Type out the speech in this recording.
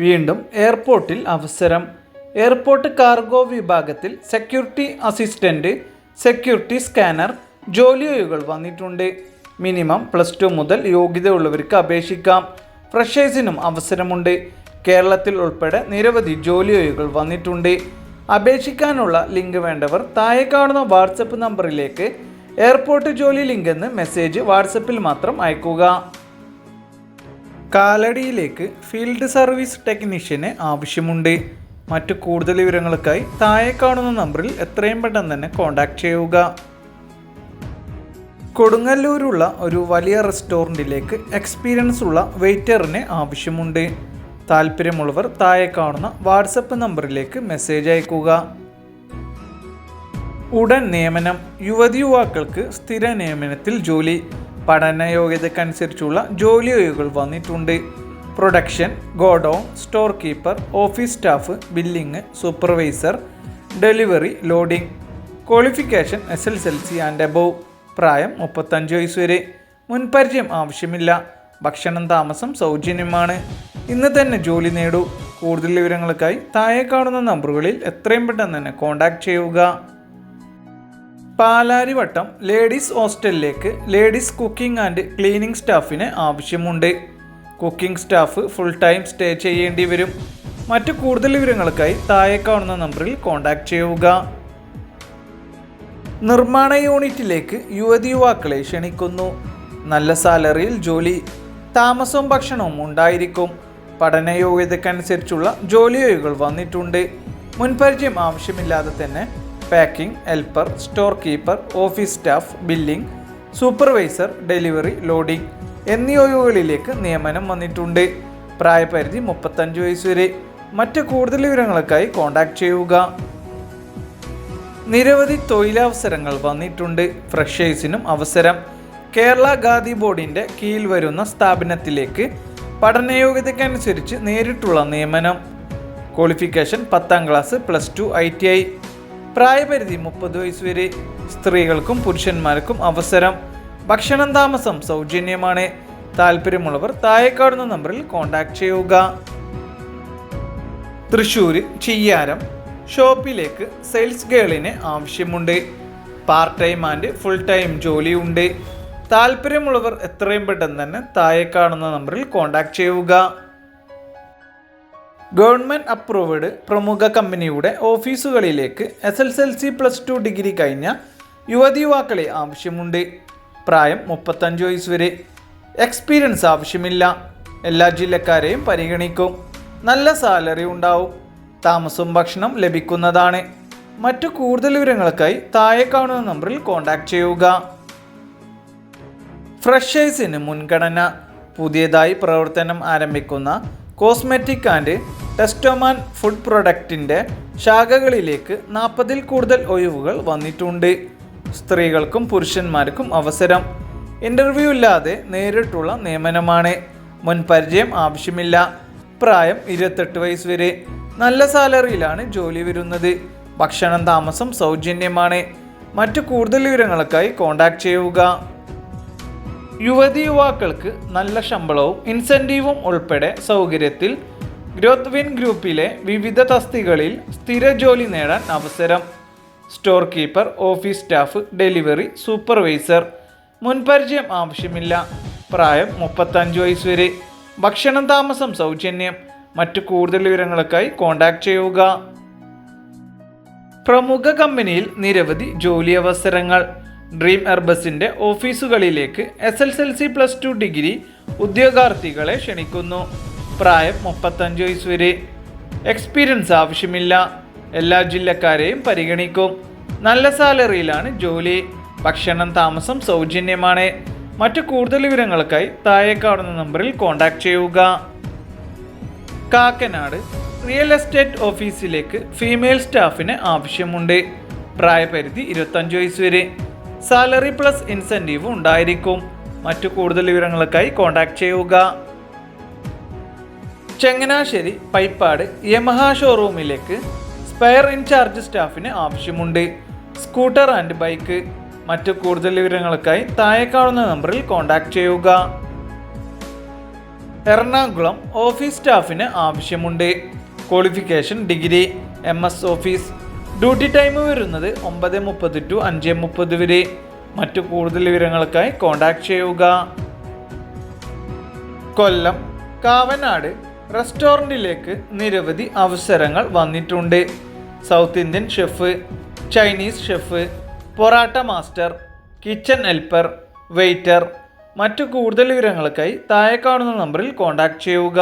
വീണ്ടും എയർപോർട്ടിൽ അവസരം. എയർപോർട്ട് കാർഗോ വിഭാഗത്തിൽ സെക്യൂരിറ്റി അസിസ്റ്റന്റ്, സെക്യൂരിറ്റി സ്കാനർ ജോലിയൊഴിവുകൾ വന്നിട്ടുണ്ട്. മിനിമം +2 മുതൽ യോഗ്യതയുള്ളവർക്ക് അപേക്ഷിക്കാം. ഫ്രഷേഴ്സിനും അവസരമുണ്ട്. കേരളത്തിൽ ഉൾപ്പെടെ നിരവധി ജോലിയൊഴിവുകൾ വന്നിട്ടുണ്ട്. അപേക്ഷിക്കാനുള്ള ലിങ്ക് വേണ്ടവർ താഴെ കാണുന്ന വാട്സപ്പ് നമ്പറിലേക്ക് എയർപോർട്ട് ജോലി ലിങ്ക് എന്ന് മെസ്സേജ് വാട്സപ്പിൽ മാത്രം അയക്കുക. കാലടിയിലേക്ക് ഫീൽഡ് സർവീസ് ടെക്നീഷ്യന് ആവശ്യമുണ്ട്. മറ്റു കൂടുതൽ വിവരങ്ങൾക്കായി താഴെ കാണുന്ന നമ്പറിൽ എത്രയും പെട്ടെന്ന് തന്നെ കോൺടാക്ട് ചെയ്യുക. കൊടുങ്ങല്ലൂരുള്ള ഒരു വലിയ റെസ്റ്റോറൻറ്റിലേക്ക് എക്സ്പീരിയൻസ് ഉള്ള വെയിറ്ററിന് ആവശ്യമുണ്ട്. താല്പര്യമുള്ളവർ താഴെ കാണുന്ന വാട്സപ്പ് നമ്പറിലേക്ക് മെസ്സേജ് അയക്കുക. ഉടൻ നിയമനം. യുവതിയുവാക്കൾക്ക് സ്ഥിര നിയമനത്തിൽ ജോലി. പഠന യോഗ്യതക്കനുസരിച്ചുള്ള ജോലിയൊഴിവുകൾ വന്നിട്ടുണ്ട്. Production, godown, store keeper, office staff, billing, supervisor, delivery, loading. Qualification SSLC and above. പ്രായം 35 വയസ്സ് വരെ. മുൻപരിചയം ആവശ്യമില്ല. ഭക്ഷണം താമസം സൗജന്യമാണ്. ഇന്ന് തന്നെ ജോലി നേടൂ. കൂടുതൽ വിവരങ്ങൾക്കായി താഴെ കാണുന്ന നമ്പറുകളിൽ എത്രയും പെട്ടെന്ന് തന്നെ കോൺടാക്ട് ചെയ്യുക. പാലാരിവട്ടം ലേഡീസ് ഹോസ്റ്റലിലേക്ക് ലേഡീസ് കുക്കിംഗ് ആൻഡ് ക്ലീനിങ് സ്റ്റാഫിന് ആവശ്യമുണ്ട്. Cooking staff full time stay ചെയ്യേണ്ടി വരും. മറ്റു കൂടുതൽ വിവരങ്ങൾക്കായി താഴെ കാണുന്ന നമ്പറിൽ കോൺടാക്ട് ചെയ്യുക. നിർമ്മാണ യൂണിറ്റിലേക്ക് യുവതിയുവാക്കളെ ക്ഷണിക്കുന്നു. നല്ല സാലറിയിൽ ജോലി. താമസവും ഭക്ഷണവും ഉണ്ടായിരിക്കും. പഠന യോഗ്യതക്കനുസരിച്ചുള്ള ജോലിയൊഴിവുകൾ വന്നിട്ടുണ്ട്. മുൻപരിചയം ആവശ്യമില്ലാതെ തന്നെ packing, helper, store keeper, office staff, billing, supervisor, delivery, loading എന്നീ ഒഴിവുകളിലേക്ക് നിയമനം വന്നിട്ടുണ്ട്. പ്രായപരിധി 35 വയസ്സ് വരെ. മറ്റ് കൂടുതൽ വിവരങ്ങൾക്കായി കോൺടാക്ട് ചെയ്യുക. നിരവധി തൊഴിലവസരങ്ങൾ വന്നിട്ടുണ്ട്. ഫ്രഷേഴ്സിനും അവസരം. കേരള ഖാദി ബോർഡിൻ്റെ കീഴിൽ വരുന്ന സ്ഥാപനത്തിലേക്ക് പഠനയോഗ്യതയ്ക്കനുസരിച്ച് നേരിട്ടുള്ള നിയമനം. Qualification 10ാം class, +2, ITI. പ്രായപരിധി 30 വയസ്സ് വരെ. സ്ത്രീകൾക്കും പുരുഷന്മാർക്കും അവസരം. ഭക്ഷണം താമസം സൗജന്യമാണ്. താല്പര്യമുള്ളവർ താഴെ കാണുന്ന നമ്പറിൽ കോൺടാക്ട് ചെയ്യുക. തൃശ്ശൂർ ചിയ്യാരം ഷോപ്പിലേക്ക് സെയിൽസ് ഗേളിന് ആവശ്യമുണ്ട്. Part time and full time ജോലിയുണ്ട്. താല്പര്യമുള്ളവർ എത്രയും പെട്ടെന്ന് തന്നെ താഴെ കാണുന്ന നമ്പറിൽ കോൺടാക്ട് ചെയ്യുക. ഗവൺമെൻറ് അപ്രൂവ്ഡ് പ്രമുഖ കമ്പനിയുടെ ഓഫീസുകളിലേക്ക് SSLC +2 ഡിഗ്രി കഴിഞ്ഞ യുവതിയുവാക്കളെ ആവശ്യമുണ്ട്. പ്രായം 35 വയസ്സ് വരെ. എക്സ്പീരിയൻസ് ആവശ്യമില്ല. എല്ലാ ജില്ലക്കാരെയും പരിഗണിക്കും. നല്ല സാലറി ഉണ്ടാവും. താമസവും ഭക്ഷണം ലഭിക്കുന്നതാണ്. മറ്റു കൂടുതൽ വിവരങ്ങൾക്കായി താഴെ കാണുന്ന നമ്പറിൽ കോൺടാക്ട് ചെയ്യുക. ഫ്രഷേഴ്സിന് മുൻഗണന. പുതിയതായി പ്രവർത്തനം ആരംഭിക്കുന്ന കോസ്മെറ്റിക് ആൻഡ് ടെസ്റ്റോമാൻ ഫുഡ് പ്രൊഡക്റ്റിൻ്റെ ശാഖകളിലേക്ക് 40ൽ കൂടുതൽ ഒഴിവുകൾ വന്നിട്ടുണ്ട്. സ്ത്രീകൾക്കും പുരുഷന്മാർക്കും അവസരം. ഇൻ്റർവ്യൂ ഇല്ലാതെ നേരിട്ടുള്ള നിയമനമാണ്. മുൻപരിചയം ആവശ്യമില്ല. പ്രായം 28 വയസ്സ് വരെ. നല്ല സാലറിയിലാണ് ജോലി വരുന്നത്. ഭക്ഷണം താമസം സൗജന്യമാണ്. മറ്റു കൂടുതൽ വിവരങ്ങൾക്കായി കോൺടാക്ട് ചെയ്യുക. യുവതി യുവാക്കൾക്ക് നല്ല ശമ്പളവും ഇൻസെൻറ്റീവും ഉൾപ്പെടെ സൗകര്യത്തിൽ ഗ്രോത്ത് വിൻ ഗ്രൂപ്പിലെ വിവിധ തസ്തികകളിൽ സ്ഥിര ജോലി നേടാൻ അവസരം. Store keeper, office staff, delivery, supervisor. മുൻപരിചയം ആവശ്യമില്ല. പ്രായം 35 വയസ്സ് വരെ. ഭക്ഷണം താമസം സൗജന്യം. മറ്റു കൂടുതൽ വിവരങ്ങൾക്കായി കോൺടാക്ട് ചെയ്യുക. പ്രമുഖ കമ്പനിയിൽ നിരവധി ജോലി അവസരങ്ങൾ. ഡ്രീം എർബസിൻ്റെ ഓഫീസുകളിലേക്ക് SSLC +2 ഡിഗ്രി ഉദ്യോഗാർത്ഥികളെ ക്ഷണിക്കുന്നു. പ്രായം 35 വയസ്സ് വരെ. എക്സ്പീരിയൻസ് ആവശ്യമില്ല. എല്ലാ ജില്ലക്കാരെയും പരിഗണിക്കും. നല്ല സാലറിയിലാണ് ജോലി. ഭക്ഷണം താമസം സൗജന്യമാണ്. മറ്റു കൂടുതൽ വിവരങ്ങൾക്കായി താഴെ കാണുന്ന നമ്പറിൽ കോൺടാക്ട് ചെയ്യുക. കാക്കനാട് റിയൽ എസ്റ്റേറ്റ് ഓഫീസിലേക്ക് ഫീമെയിൽ സ്റ്റാഫിന് ആവശ്യമുണ്ട്. പ്രായപരിധി 25 വയസ്സ് വരെ. സാലറി പ്ലസ് ഇൻസെൻറ്റീവ് ഉണ്ടായിരിക്കും. മറ്റു കൂടുതൽ വിവരങ്ങൾക്കായി കോൺടാക്ട് ചെയ്യുക. ചങ്ങനാശ്ശേരി പൈപ്പാട് യമഹ ഷോറൂമിലേക്ക് സ്പെയർ ഇൻചാർജ് സ്റ്റാഫിന് ആവശ്യമുണ്ട്. Scooter and bike. മറ്റു കൂടുതൽ വിവരങ്ങൾക്കായി താഴെ കാണുന്ന നമ്പറിൽ കോൺടാക്ട് ചെയ്യുക. എറണാകുളം ഓഫീസ് സ്റ്റാഫിന് ആവശ്യമുണ്ട്. Qualification degree, MS office. Duty time വരുന്നത് 9:30 to 5:30 വരെ. മറ്റു കൂടുതൽ വിവരങ്ങൾക്കായി കോൺടാക്ട് ചെയ്യുക. കൊല്ലം കാവനാട് റെസ്റ്റോറൻറ്റിലേക്ക് നിരവധി അവസരങ്ങൾ വന്നിട്ടുണ്ട്. South Indian chef, Chinese chef, parotta master, kitchen helper, waiter. മറ്റു കൂടുതൽ വിവരങ്ങൾക്കായി താഴെ കാണുന്ന നമ്പറിൽ കോൺടാക്ട് ചെയ്യുക.